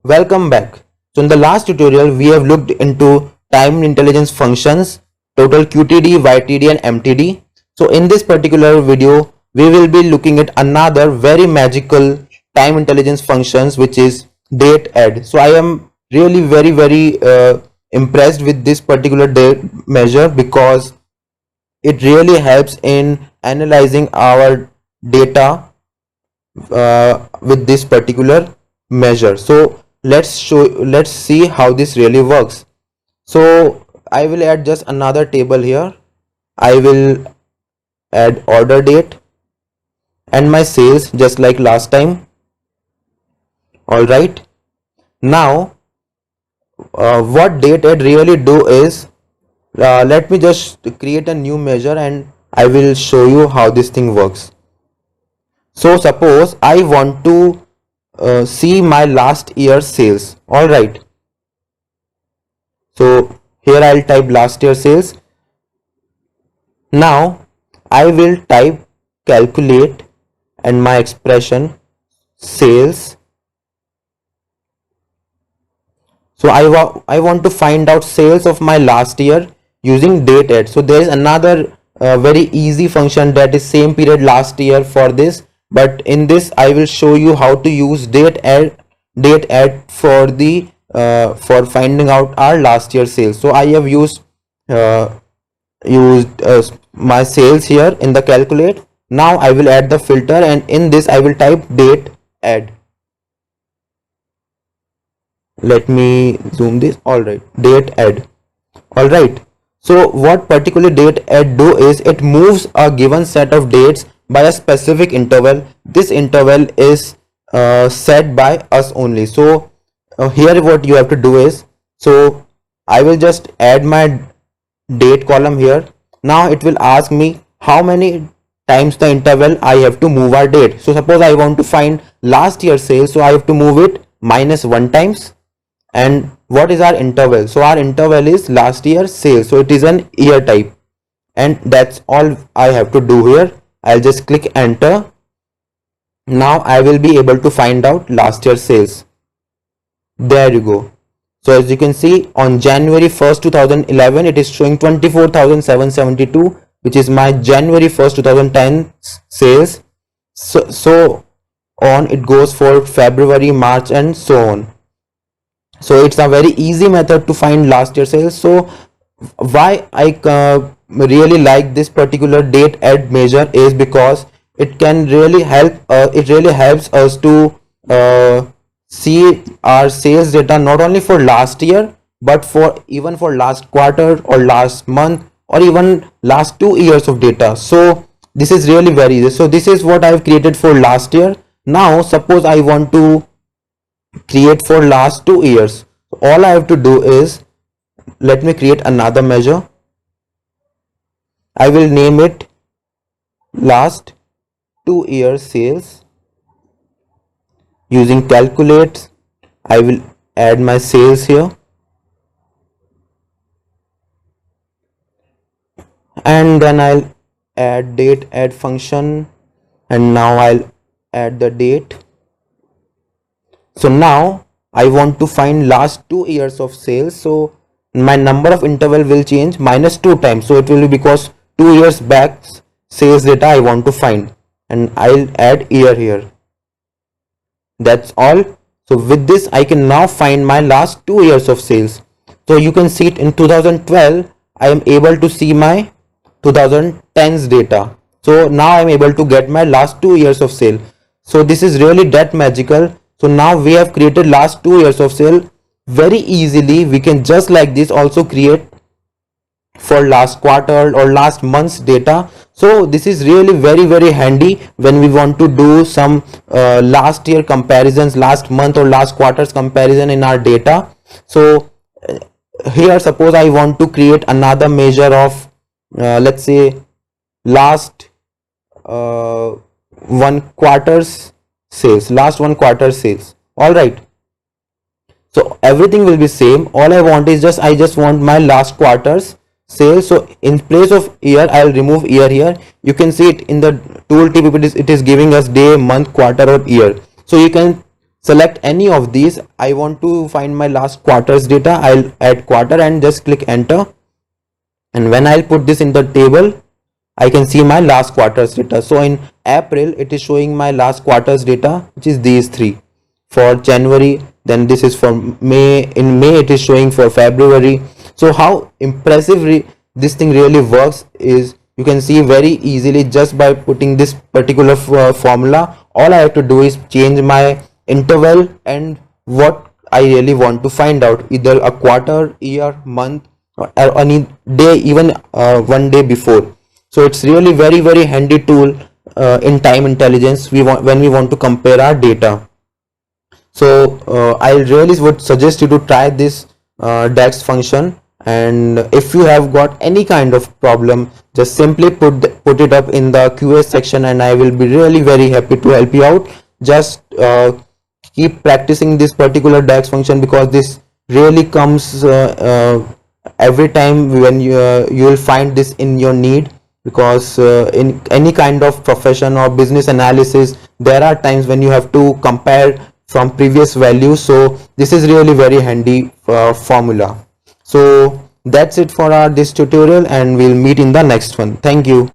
Welcome back. So in the last tutorial we have looked into time intelligence functions, total QTD, YTD and MTD. So in this particular video we will be looking at another very magical time intelligence functions, which is date add. So I am really very impressed with this particular date measure because it really helps in analyzing our data with this particular measure. So let's see how this really works. So I will add just another table here. I will add order date and my sales just like last time. All right, now what date add really do is, let me just create a new measure and I will show you how this thing works. So suppose I want to see my last year sales. All right, so here I'll type last year sales. Now I will type calculate and my expression sales. So I want to find out sales of my last year using date add. So there is another very easy function that is same period last year for this, but in this I will show you how to use date add for the for finding out our last year sales. So I have used my sales here in the calculate. Now I will add the filter and in this I will type date add. Let me zoom this. All right, date add. All right, so what particular date add do is it moves a given set of dates by a specific interval. This interval is set by us only. So here what you have to do is, so I will just add my date column here. Now it will ask me how many times the interval I have to move our date. So suppose I want to find last year sales, so I have to move it -1 times. And what is our interval? So our interval is last year sales, so it is an year type, and that's all I have to do here. I'll just click enter. Now I will be able to find out last year sales. There you go. So as you can see, on January 1st 2011 it is showing 24,772, which is my January 1st 2010 sales. So on it goes for February, March and so on. So it's a very easy method to find last year sales. So why I really like this particular date add measure is because it can really help, it really helps us to see our sales data not only for last year but for even for last quarter or last month or even last 2 years of data. So this is really very easy. So this is what I've created for last year. Now suppose I want to create for last 2 years. So all I have to do is, let me create another measure. I will name it last 2 years sales. Using calculate, I will add my sales here and then I'll add date add function, and now I'll add the date. So now I want to find last 2 years of sales. So my number of interval will change -2 times. So it will be because 2 years back sales data I want to find, and I'll add year here. That's all. So with this I can now find my last 2 years of sales. So you can see it in 2012 I am able to see my 2010's data. So now I'm able to get my last 2 years of sale. So this is really that magical. So now we have created last 2 years of sale very easily. We can just like this also create for last quarter or last month's data. So this is really very handy when we want to do some last year comparisons, last month or last quarter's comparison in our data. So here suppose I want to create another measure of let's say last one quarter's sales, last 1 quarter sales. All right, so everything will be same. All I want is I just want my last quarter's sales. So in place of year I'll remove year here. You can see it in the tooltip, it is giving us day, month, quarter or year. So you can select any of these. I want to find my last quarter's data. I'll add quarter and just click enter. And when I'll put this in the table, I can see my last quarter's data. So in April, it is showing my last quarter's data, which is these three. For January, then this is for May. In May, it is showing for February. So how impressive this thing really works is, you can see very easily just by putting this particular formula. All I have to do is change my interval and what I really want to find out, either a quarter, year, month, or any day, even 1 day before. So it's really very handy tool in time intelligence when we want to compare our data. So I really would suggest you to try this DAX function. And if you have got any kind of problem, just simply put it up in the QA section, and I will be really very happy to help you out. Just keep practicing this particular DAX function, because this really comes every time when you will find this in your need. Because in any kind of profession or business analysis, there are times when you have to compare from previous values. So this is really very handy formula. So that's it for this tutorial, and we'll meet in the next one. Thank you.